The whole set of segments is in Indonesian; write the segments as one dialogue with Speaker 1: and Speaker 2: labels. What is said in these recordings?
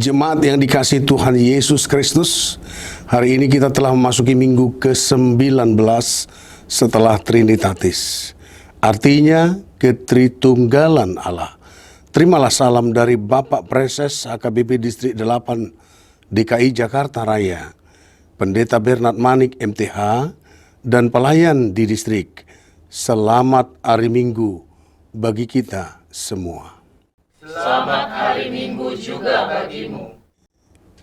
Speaker 1: Jemaat yang dikasihi Tuhan Yesus Kristus, hari ini kita telah memasuki minggu ke-19 setelah Trinitatis. Artinya ketritunggalan Allah. Terimalah salam dari Bapak Preses HKBP Distrik 8 DKI Jakarta Raya, Pendeta Bernard Manik MTH, dan pelayan di distrik. Selamat hari Minggu bagi kita semua.
Speaker 2: Selamat hari Minggu juga bagimu.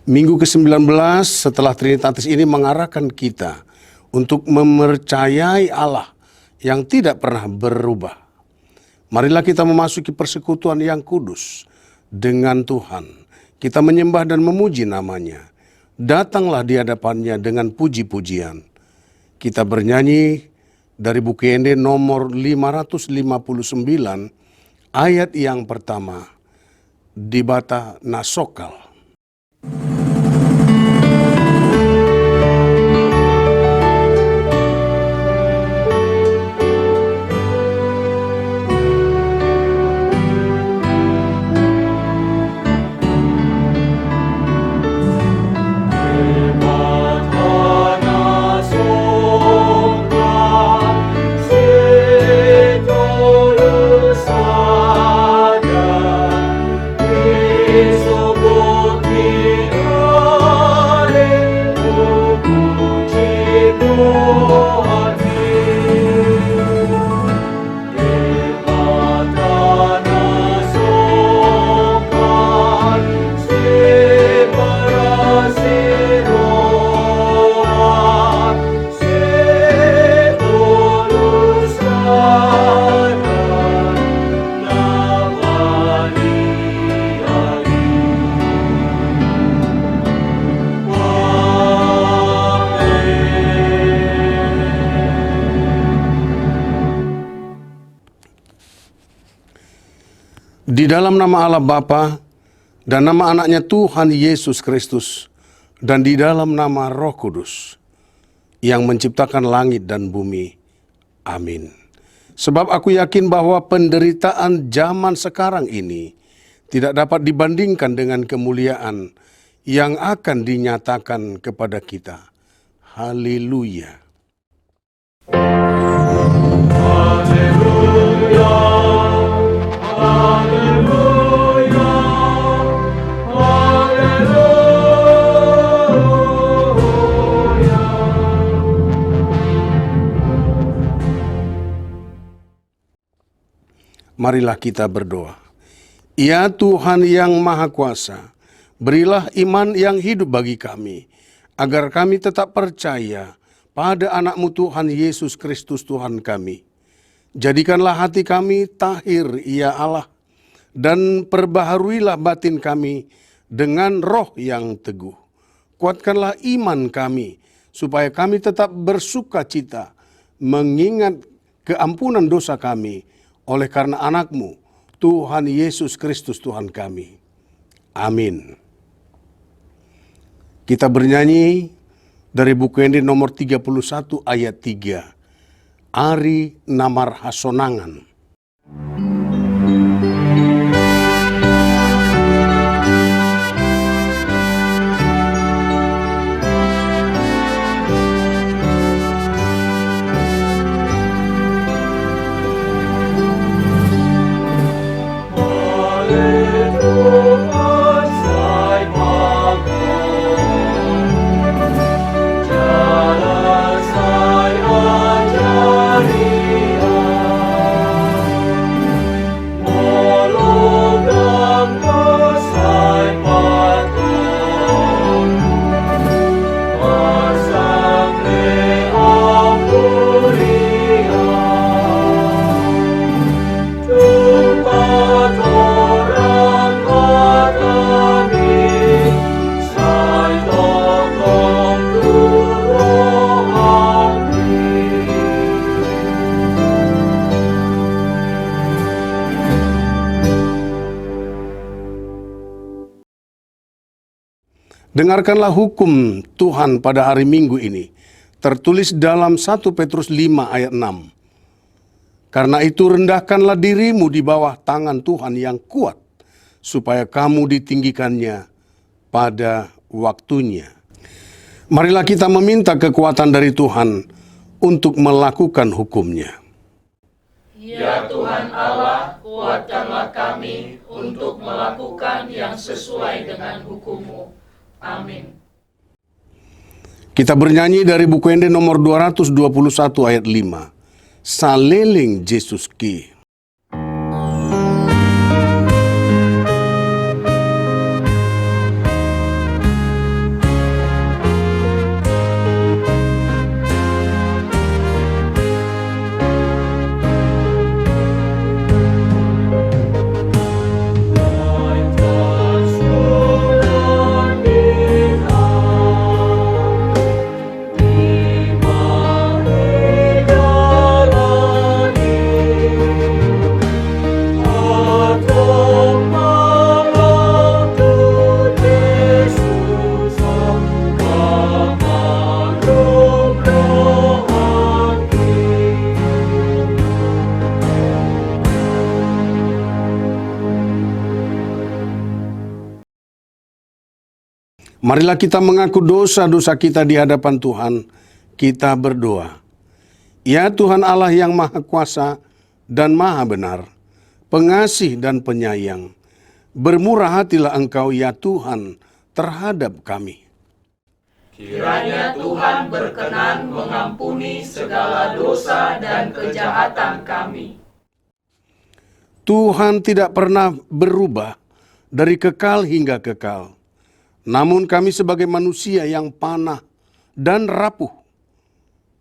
Speaker 1: Minggu ke-19 setelah Trinitatis ini mengarahkan kita untuk mempercayai Allah yang tidak pernah berubah. Marilah kita memasuki persekutuan yang kudus dengan Tuhan. Kita menyembah dan memuji namanya. Datanglah di hadapannya dengan puji-pujian. Kita bernyanyi dari buku Ende nomor 559 ayat yang pertama. Dibata Nasokal. Di dalam nama Allah Bapa dan nama anaknya Tuhan Yesus Kristus dan di dalam nama Roh Kudus yang menciptakan langit dan bumi. Amin. Sebab aku yakin bahwa penderitaan zaman sekarang ini tidak dapat dibandingkan dengan kemuliaan yang akan dinyatakan kepada kita. Haleluya.
Speaker 2: Haleluya.
Speaker 1: Marilah kita berdoa. Ya Tuhan yang Maha Kuasa, berilah iman yang hidup bagi kami, agar kami tetap percaya pada anak-Mu Tuhan Yesus Kristus Tuhan kami. Jadikanlah hati kami tahir, ya Allah, dan perbaharuilah batin kami dengan roh yang teguh. Kuatkanlah iman kami, supaya kami tetap bersuka cita, mengingat keampunan dosa kami, oleh karena anak-Mu, Tuhan Yesus Kristus Tuhan kami. Amin. Kita bernyanyi dari buku Ende nomor 31 ayat 3. Ari Namar Hasonangan. Dengarkanlah hukum Tuhan pada hari Minggu ini, tertulis dalam 1 Petrus 5 ayat 6. Karena itu rendahkanlah dirimu di bawah tangan Tuhan yang kuat, supaya kamu ditinggikannya pada waktunya. Marilah kita meminta kekuatan dari Tuhan untuk melakukan hukum-Nya.
Speaker 2: Ya Tuhan Allah, kuatkanlah kami untuk melakukan yang sesuai dengan hukum-Mu. Amin.
Speaker 1: Kita bernyanyi dari buku Ende nomor 221 ayat 5. Saleling Jesus ki. Marilah kita mengaku dosa-dosa kita di hadapan Tuhan. Kita berdoa. Ya Tuhan Allah yang Maha Kuasa dan Maha Benar, pengasih dan penyayang, bermurah hatilah Engkau ya Tuhan terhadap kami.
Speaker 2: Kiranya Tuhan berkenan mengampuni segala dosa dan kejahatan kami.
Speaker 1: Tuhan tidak pernah berubah dari kekal hingga kekal. Namun kami sebagai manusia yang panah dan rapuh,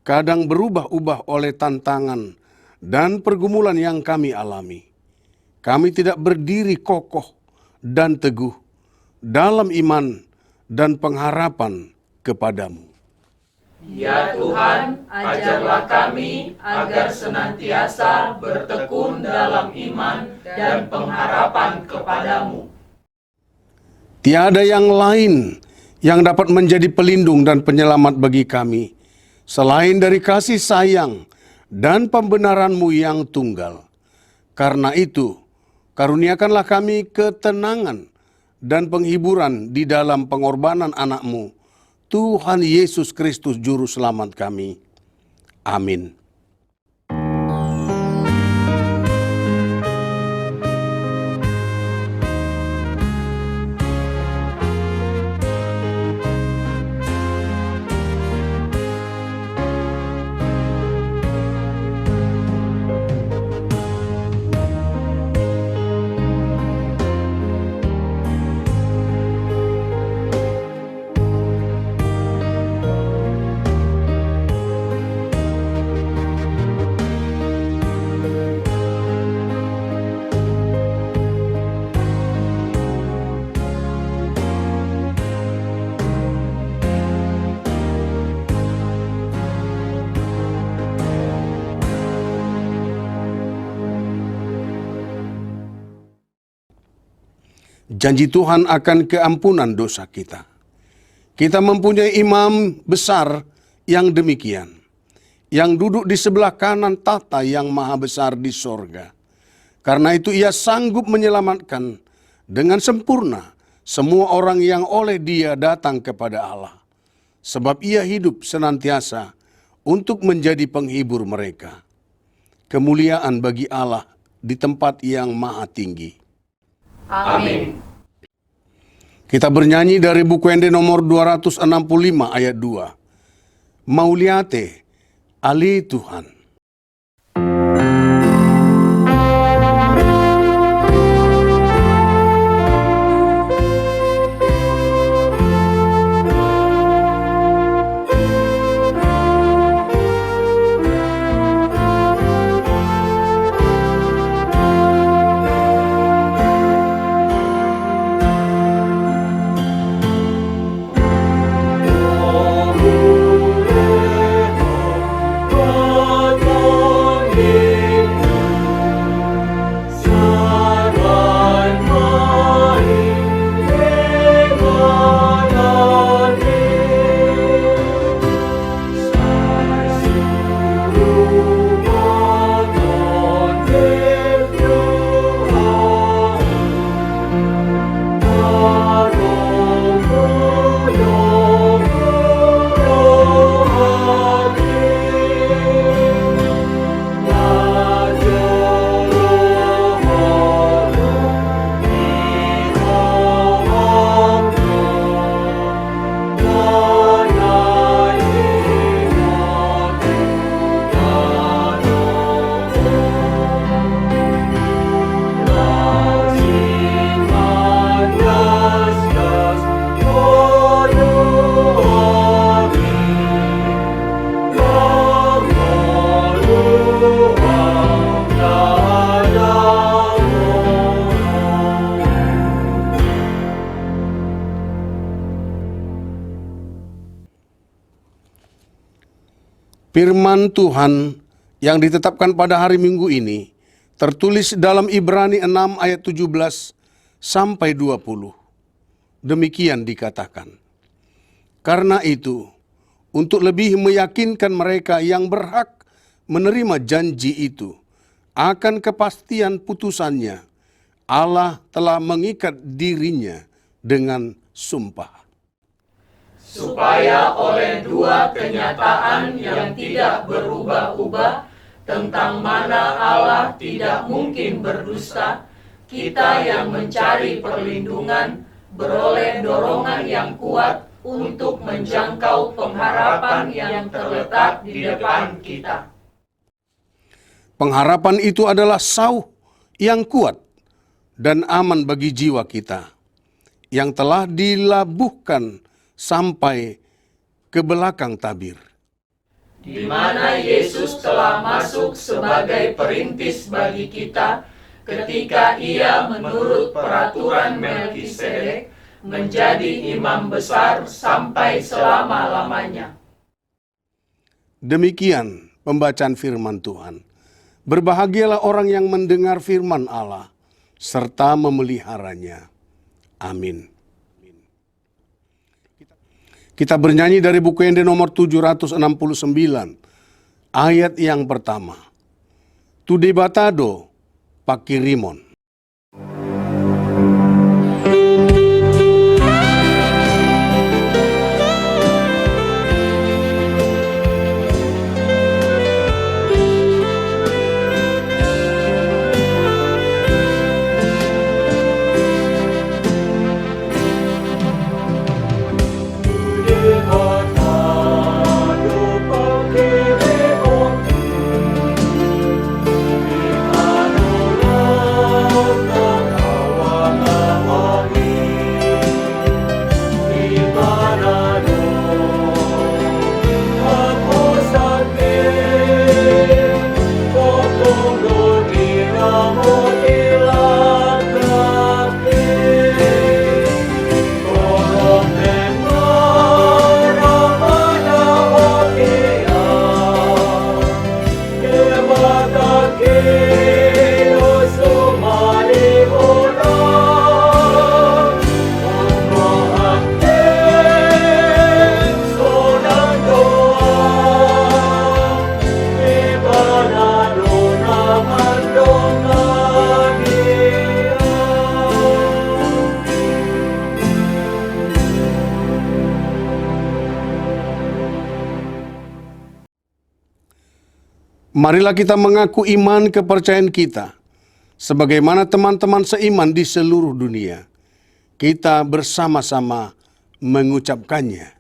Speaker 1: kadang berubah-ubah oleh tantangan dan pergumulan yang kami alami. Kami tidak berdiri kokoh dan teguh dalam iman dan pengharapan kepadamu.
Speaker 2: Ya Tuhan, ajarlah kami agar senantiasa bertekun dalam iman dan pengharapan kepadamu.
Speaker 1: Tiada yang lain yang dapat menjadi pelindung dan penyelamat bagi kami, selain dari kasih sayang dan pembenaran-Mu yang tunggal. Karena itu, karuniakanlah kami ketenangan dan penghiburan di dalam pengorbanan anak-Mu, Tuhan Yesus Kristus Juru Selamat kami. Amin. Janji Tuhan akan keampunan dosa kita. Kita mempunyai imam besar yang demikian, yang duduk di sebelah kanan tahta yang maha besar di sorga. Karena itu ia sanggup menyelamatkan dengan sempurna semua orang yang oleh Dia datang kepada Allah. Sebab ia hidup senantiasa untuk menjadi penghibur mereka. Kemuliaan bagi Allah di tempat yang maha tinggi.
Speaker 2: Amin.
Speaker 1: Kita bernyanyi dari buku Ende nomor 265 ayat 2. Mauliate, Ali Tuhan. Firman Tuhan yang ditetapkan pada hari Minggu ini tertulis dalam Ibrani 6 ayat 17 sampai 20. Demikian dikatakan, karena itu, untuk lebih meyakinkan mereka yang berhak menerima janji itu akan kepastian putusannya, Allah telah mengikat dirinya dengan sumpah.
Speaker 2: Supaya oleh dua kenyataan yang tidak berubah-ubah tentang mana Allah tidak mungkin berdusta, kita yang mencari perlindungan beroleh dorongan yang kuat untuk menjangkau pengharapan yang terletak di depan kita.
Speaker 1: Pengharapan itu adalah sauh yang kuat dan aman bagi jiwa kita, yang telah dilabuhkan sampai ke belakang tabir.
Speaker 2: Di mana Yesus telah masuk sebagai perintis bagi kita ketika Ia menurut peraturan Melkisedek menjadi imam besar sampai selama-lamanya.
Speaker 1: Demikian pembacaan firman Tuhan. Berbahagialah orang yang mendengar firman Allah serta memeliharanya. Amin. Kita bernyanyi dari buku Ende nomor 769, ayat yang pertama. Tu debatado pakirimon. Marilah kita mengaku iman kepercayaan kita, sebagaimana teman-teman seiman di seluruh dunia. Kita bersama-sama mengucapkannya.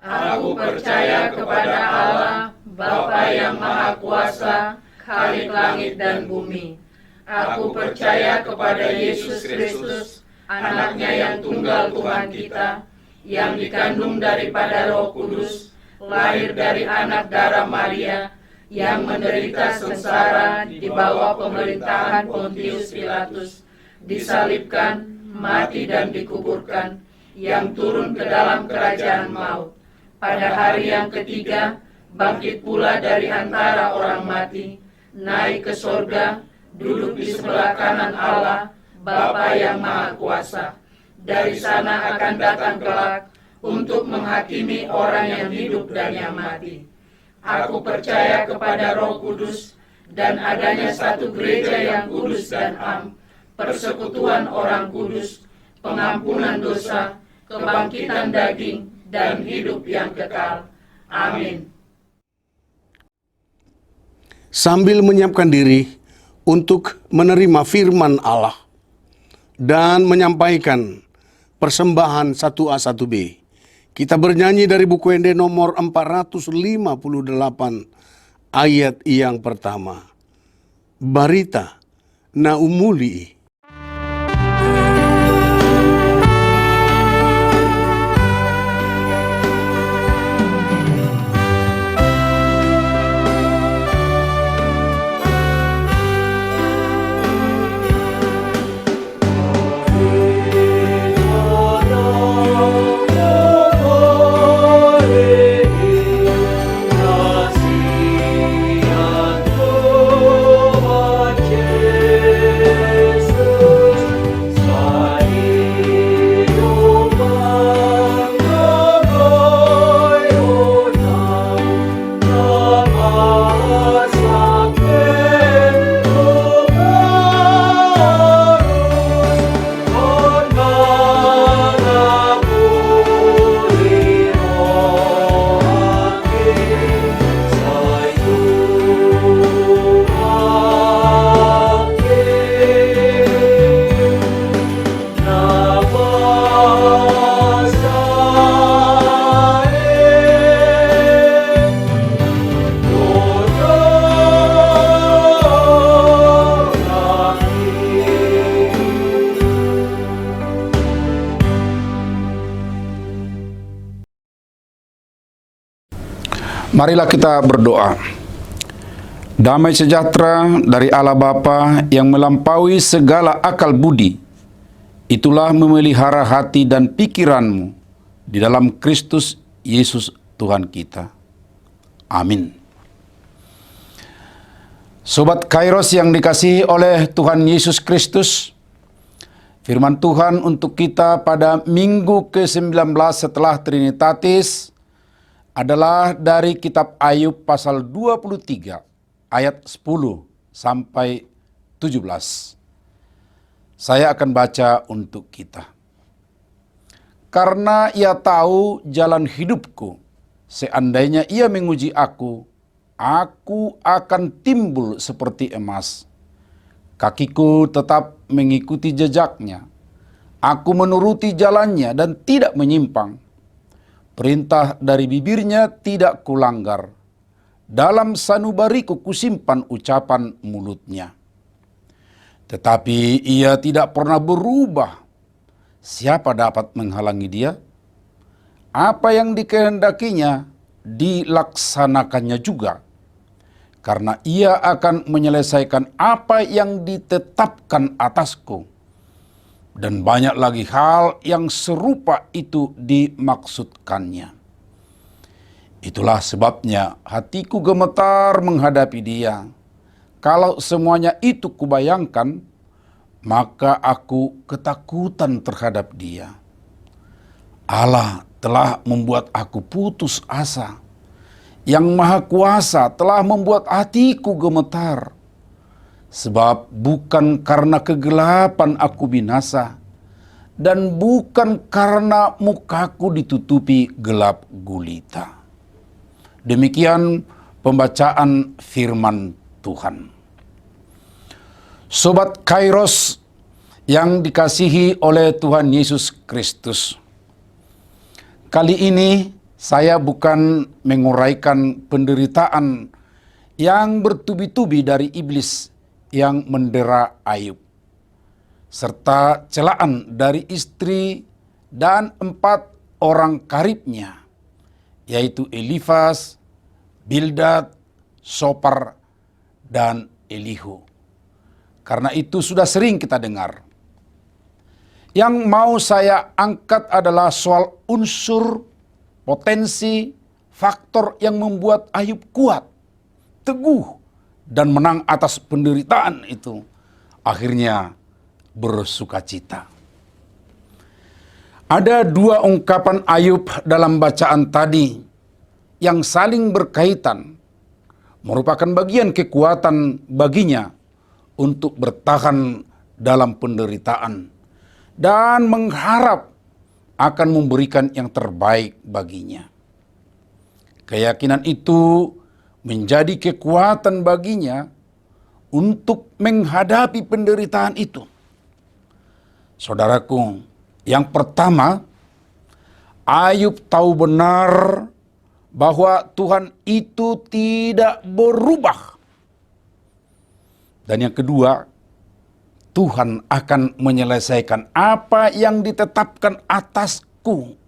Speaker 2: Aku percaya kepada Allah, Bapa yang Maha Kuasa, Khalik langit dan bumi. Aku percaya kepada Yesus Kristus, anaknya yang tunggal Tuhan kita, yang dikandung daripada Roh Kudus, lahir dari anak darah Maria, yang menderita sengsara di bawah pemerintahan Pontius Pilatus, disalibkan, mati dan dikuburkan, yang turun ke dalam kerajaan maut. Pada hari yang ketiga, bangkit pula dari antara orang mati, naik ke sorga, duduk di sebelah kanan Allah, Bapa yang Maha Kuasa. Dari sana akan datang kelak untuk menghakimi orang yang hidup dan yang mati. Aku percaya kepada Roh Kudus dan adanya satu gereja yang kudus dan am, persekutuan orang kudus, pengampunan dosa, kebangkitan daging, dan hidup yang kekal. Amin.
Speaker 1: Sambil menyiapkan diri untuk menerima firman Allah dan menyampaikan persembahan 1A 1B, kita bernyanyi dari buku Ende nomor 458 ayat yang pertama. Barita na umuli.
Speaker 3: Marilah kita berdoa. Damai sejahtera dari Allah Bapa yang melampaui segala akal budi, itulah memelihara hati dan pikiranmu di dalam Kristus Yesus Tuhan kita. Amin. Sobat Kairos yang dikasihi oleh Tuhan Yesus Kristus, firman Tuhan untuk kita pada minggu ke-19 setelah Trinitatis adalah dari kitab Ayub pasal 23 ayat 10 sampai 17. Saya akan baca untuk kita. Karena ia tahu jalan hidupku, seandainya ia menguji aku akan timbul seperti emas. Kakiku tetap mengikuti jejaknya. Aku menuruti jalannya dan tidak menyimpang. Perintah dari bibirnya tidak kulanggar. Dalam sanubariku kusimpan ucapan mulutnya. Tetapi ia tidak pernah berubah. Siapa dapat menghalangi dia? Apa yang dikehendakinya dilaksanakannya juga. Karena ia akan menyelesaikan apa yang ditetapkan atasku. Dan banyak lagi hal yang serupa itu dimaksudkannya. Itulah sebabnya hatiku gemetar menghadapi dia. Kalau semuanya itu kubayangkan, maka aku ketakutan terhadap dia. Allah telah membuat aku putus asa. Yang Maha Kuasa telah membuat hatiku gemetar. Sebab bukan karena kegelapan aku binasa, dan bukan karena mukaku ditutupi gelap gulita. Demikian pembacaan firman Tuhan. Sobat Kairos yang dikasihi oleh Tuhan Yesus Kristus. Kali ini saya bukan menguraikan penderitaan yang bertubi-tubi dari iblis yang mendera Ayub, serta celaan dari istri dan 4 orang karibnya, yaitu Elifas, Bildad, Sopar, dan Elihu. Karena itu sudah sering kita dengar. Yang mau saya angkat adalah soal unsur, potensi, faktor yang membuat Ayub kuat, teguh, dan menang atas penderitaan itu. Akhirnya bersukacita. Ada 2 ungkapan Ayub dalam bacaan tadi yang saling berkaitan, merupakan bagian kekuatan baginya untuk bertahan dalam penderitaan dan mengharap akan memberikan yang terbaik baginya. Keyakinan itu menjadi kekuatan baginya untuk menghadapi penderitaan itu. Saudaraku, yang pertama, Ayub tahu benar bahwa Tuhan itu tidak berubah. Dan yang kedua, Tuhan akan menyelesaikan apa yang ditetapkan atasku.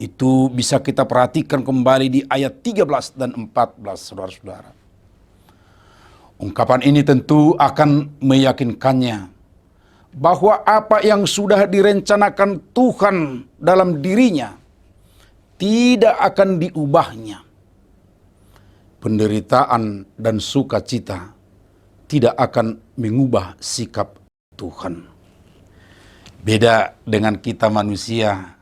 Speaker 3: Itu bisa kita perhatikan kembali di ayat 13 dan 14, saudara-saudara. Ungkapan ini tentu akan meyakinkannya bahwa apa yang sudah direncanakan Tuhan dalam dirinya tidak akan diubahnya. Penderitaan dan sukacita tidak akan mengubah sikap Tuhan. Beda dengan kita manusia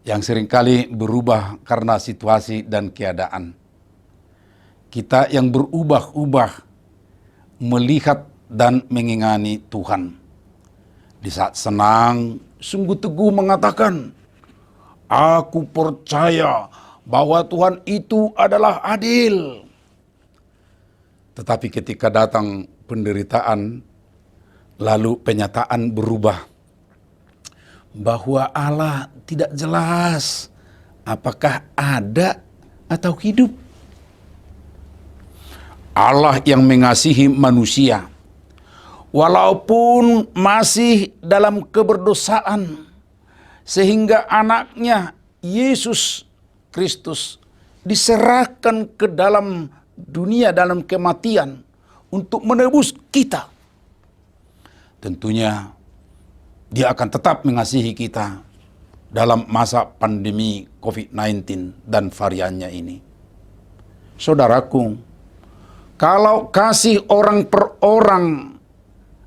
Speaker 3: yang seringkali berubah karena situasi dan keadaan. Kita yang berubah-ubah melihat dan mengingani Tuhan. Di saat senang, sungguh teguh mengatakan, "Aku percaya bahwa Tuhan itu adalah adil." Tetapi ketika datang penderitaan, lalu penyataan berubah. Bahwa Allah tidak jelas apakah ada atau hidup. Allah yang mengasihi manusia, walaupun masih dalam keberdosaan, sehingga anaknya Yesus Kristus diserahkan ke dalam dunia, dalam kematian untuk menebus kita. Tentunya Dia akan tetap mengasihi kita dalam masa pandemi COVID-19 dan variannya ini. Saudaraku, kalau kasih orang per orang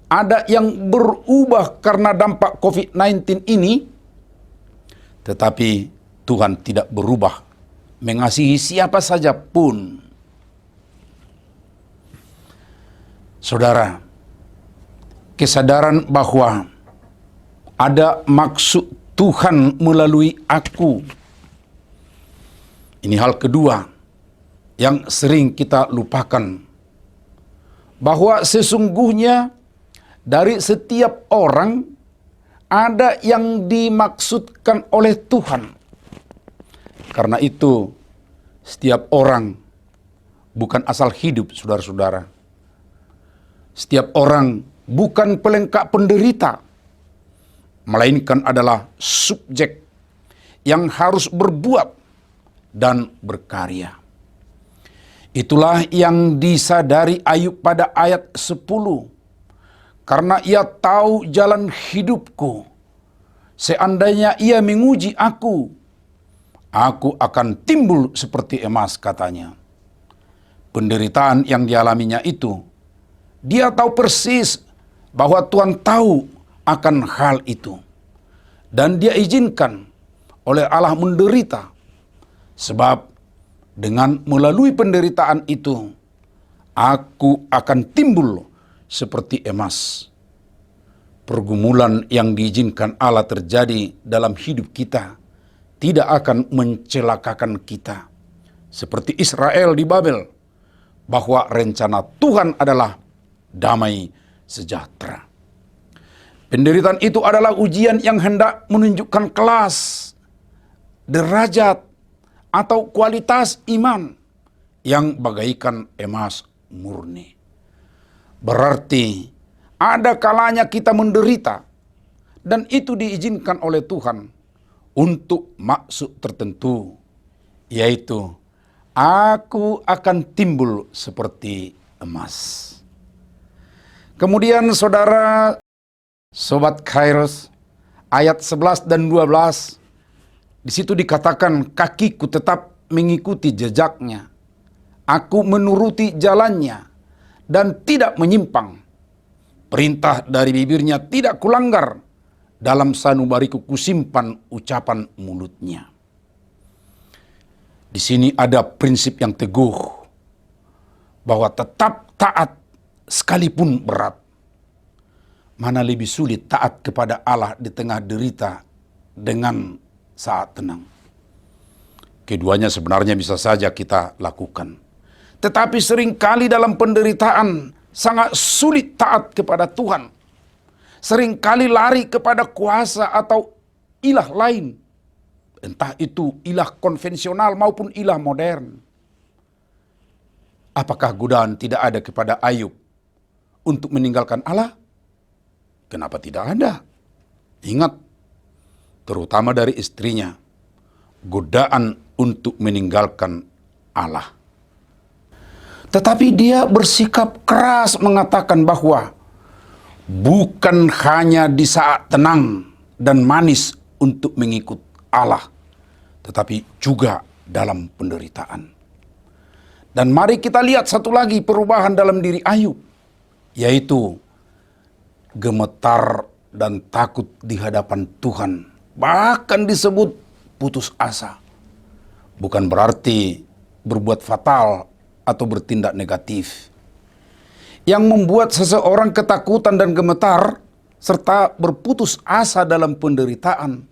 Speaker 3: ada yang berubah karena dampak COVID-19 ini, tetapi Tuhan tidak berubah mengasihi siapa saja pun. Saudara, kesadaran bahwa ada maksud Tuhan melalui aku. Ini hal kedua yang sering kita lupakan. Bahwa sesungguhnya dari setiap orang ada yang dimaksudkan oleh Tuhan. Karena itu setiap orang bukan asal hidup, saudara-saudara. Setiap orang bukan pelengkap penderita, melainkan adalah subjek yang harus berbuat dan berkarya. Itulah yang disadari Ayub pada ayat 10. Karena ia tahu jalan hidupku, seandainya ia menguji aku akan timbul seperti emas, katanya. Penderitaan yang dialaminya itu, dia tahu persis bahwa Tuhan tahu akan hal itu. Dan dia izinkan oleh Allah menderita. Sebab dengan melalui penderitaan itu, aku akan timbul seperti emas. Pergumulan yang diizinkan Allah terjadi dalam hidup kita tidak akan mencelakakan kita. Seperti Israel di Babel, bahwa rencana Tuhan adalah damai sejahtera. Penderitaan itu adalah ujian yang hendak menunjukkan kelas, derajat, atau kualitas iman yang bagaikan emas murni. Berarti ada kalanya kita menderita, dan itu diizinkan oleh Tuhan untuk maksud tertentu, yaitu aku akan timbul seperti emas. Kemudian saudara, Sobat Kairos, ayat 11 dan 12, di situ dikatakan, kakiku tetap mengikuti jejaknya, aku menuruti jalannya, dan tidak menyimpang. Perintah dari bibirnya tidak kulanggar, dalam sanubariku kusimpan ucapan mulutnya. Di sini ada prinsip yang teguh, bahwa tetap taat sekalipun berat. Mana lebih sulit taat kepada Allah di tengah derita dengan saat tenang? Keduanya sebenarnya bisa saja kita lakukan. Tetapi seringkali dalam penderitaan sangat sulit taat kepada Tuhan. Seringkali lari kepada kuasa atau ilah lain. Entah itu ilah konvensional maupun ilah modern. Apakah godaan tidak ada kepada Ayub untuk meninggalkan Allah? Kenapa tidak ada? Ingat, terutama dari istrinya, godaan untuk meninggalkan Allah. Tetapi dia bersikap keras mengatakan bahwa bukan hanya di saat tenang dan manis untuk mengikut Allah, tetapi juga dalam penderitaan. Dan mari kita lihat satu lagi perubahan dalam diri Ayub, yaitu gemetar dan takut di hadapan Tuhan. Bahkan disebut putus asa. Bukan berarti berbuat fatal atau bertindak negatif. Yang membuat seseorang ketakutan dan gemetar serta berputus asa dalam penderitaan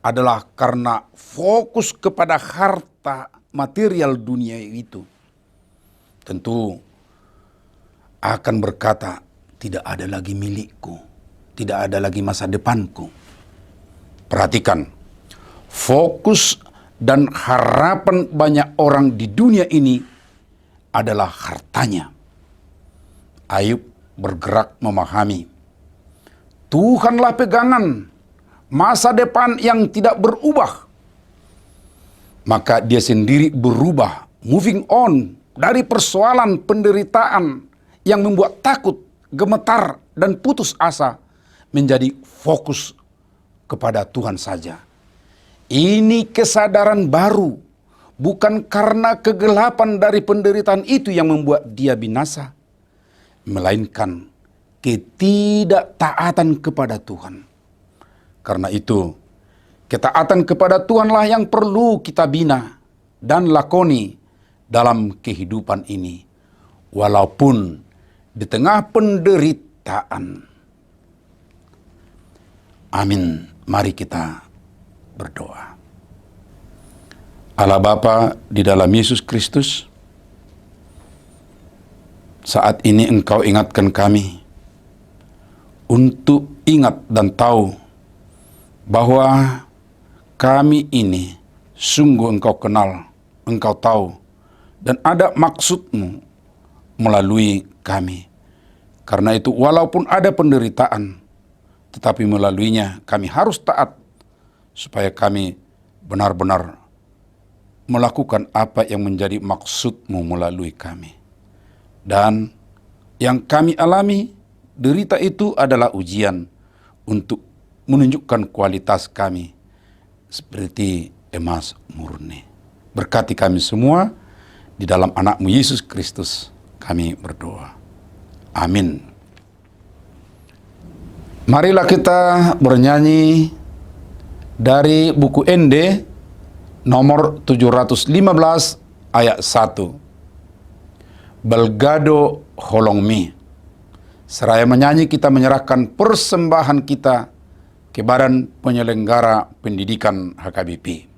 Speaker 3: adalah karena fokus kepada harta material dunia itu. Tentu akan berkata, tidak ada lagi milikku, tidak ada lagi masa depanku. Perhatikan, fokus dan harapan banyak orang di dunia ini adalah hartanya. Ayub bergerak memahami, Tuhanlah pegangan masa depan yang tidak berubah. maka dia sendiri berubah, moving on dari persoalan penderitaan yang membuat takut, gemetar, dan putus asa, menjadi fokus kepada Tuhan saja. Ini kesadaran baru, bukan karena kegelapan dari penderitaan itu yang membuat dia binasa, melainkan ketidaktaatan kepada Tuhan. Karena itu, ketaatan kepada Tuhanlah yang perlu kita bina dan lakoni dalam kehidupan ini, walaupun di tengah penderitaan. Amin. Mari kita berdoa. Allah Bapa di dalam Yesus Kristus, saat ini Engkau ingatkan kami untuk ingat dan tahu bahwa kami ini sungguh Engkau kenal, Engkau tahu, dan ada maksud-Mu melalui kami. Karena itu walaupun ada penderitaan, tetapi melaluinya kami harus taat supaya kami benar-benar melakukan apa yang menjadi maksud-Mu melalui kami. Dan yang kami alami, derita itu adalah ujian untuk menunjukkan kualitas kami seperti emas murni. Berkati kami semua, di dalam anak-Mu Yesus Kristus kami berdoa. Amin. Marilah kita bernyanyi dari buku ND nomor 715 ayat 1. Belgado holongmi. Seraya menyanyi kita menyerahkan persembahan kita ke Badan Penyelenggara Pendidikan HKBP.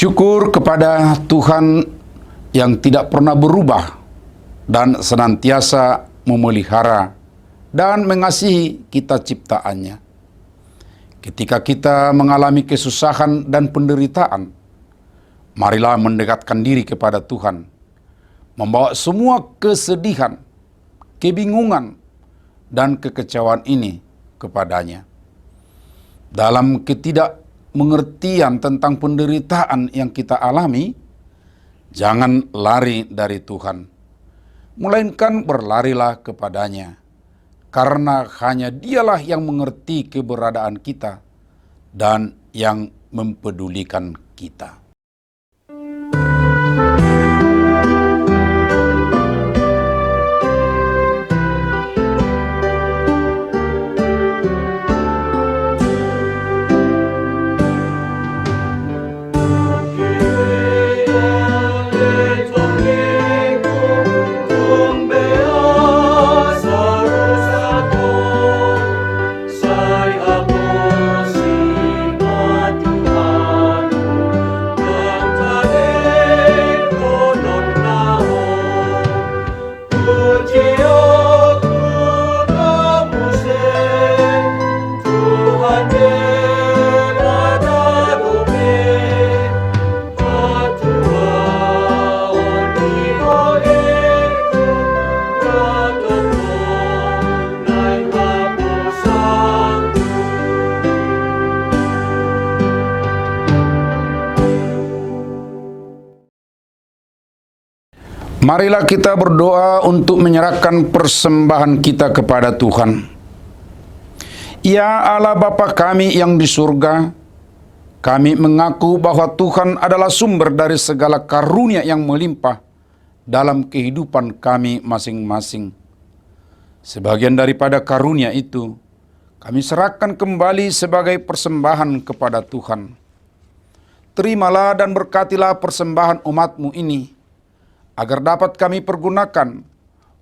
Speaker 3: Syukur kepada Tuhan yang tidak pernah berubah dan senantiasa memelihara dan mengasihi kita ciptaannya. Ketika kita mengalami kesusahan dan penderitaan, marilah mendekatkan diri kepada Tuhan, membawa semua kesedihan, kebingungan, dan kekecewaan ini kepadanya. Dalam ketidakmengertian tentang penderitaan yang kita alami, jangan lari dari Tuhan, melainkan berlarilah kepadanya, karena hanya Dialah yang mengerti keberadaan kita dan yang mempedulikan kita. Marilah kita berdoa untuk menyerahkan persembahan kita kepada Tuhan. Ya Allah Bapa kami yang di surga, kami mengaku bahwa Tuhan adalah sumber dari segala karunia yang melimpah dalam kehidupan kami masing-masing. Sebagian daripada karunia itu, kami serahkan kembali sebagai persembahan kepada Tuhan. Terimalah dan berkatilah persembahan umat-Mu ini, agar dapat kami pergunakan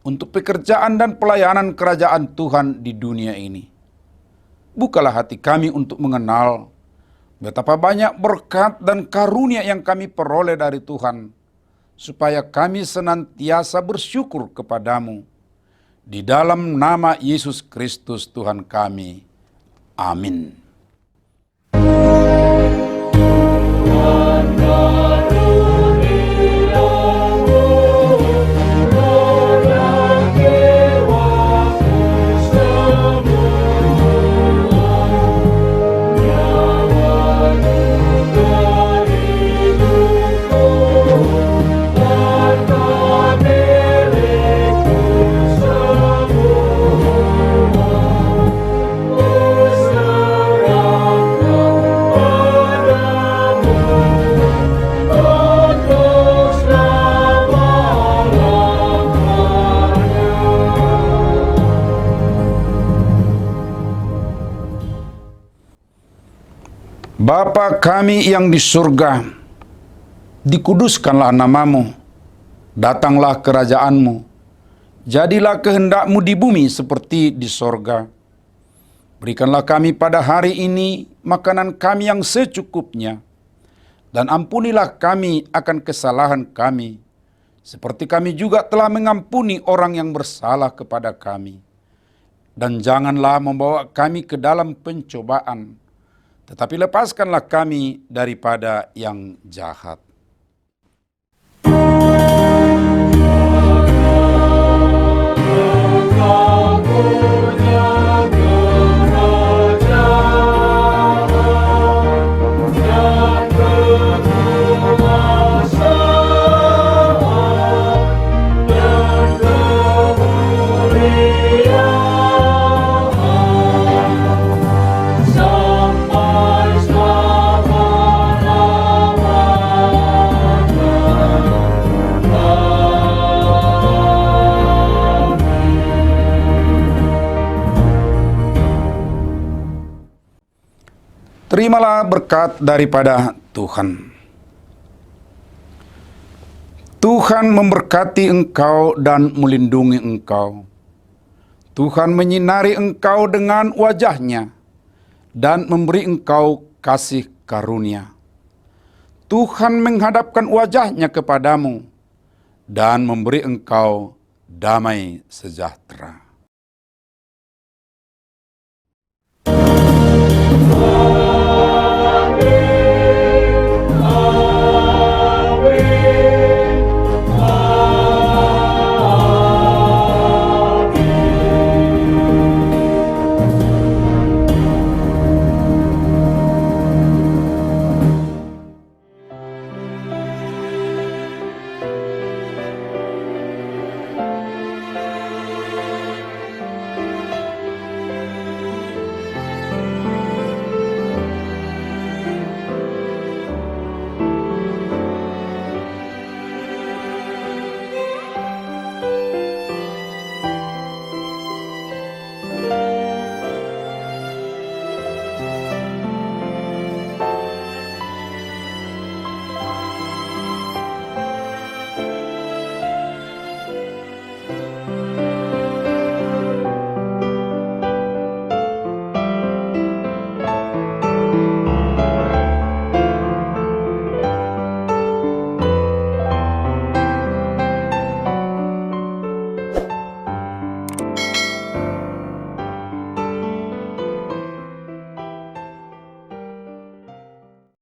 Speaker 3: untuk pekerjaan dan pelayanan kerajaan Tuhan di dunia ini. Bukalah hati kami untuk mengenal betapa banyak berkat dan karunia yang kami peroleh dari Tuhan, supaya kami senantiasa bersyukur kepadamu. Di dalam nama Yesus Kristus Tuhan kami. Amin. Bapa kami yang di surga, dikuduskanlah namamu, datanglah kerajaanmu, jadilah kehendak-Mu di bumi seperti di sorga. Berikanlah kami pada hari ini makanan kami yang secukupnya, dan ampunilah kami akan kesalahan kami, seperti kami juga telah mengampuni orang yang bersalah kepada kami. Dan janganlah membawa kami ke dalam pencobaan, tetapi lepaskanlah kami daripada yang jahat. Terimalah berkat daripada Tuhan. Tuhan memberkati engkau dan melindungi engkau. Tuhan menyinari engkau dengan wajah-Nya dan memberi engkau kasih karunia. Tuhan menghadapkan wajah-Nya kepadamu dan memberi engkau damai sejahtera.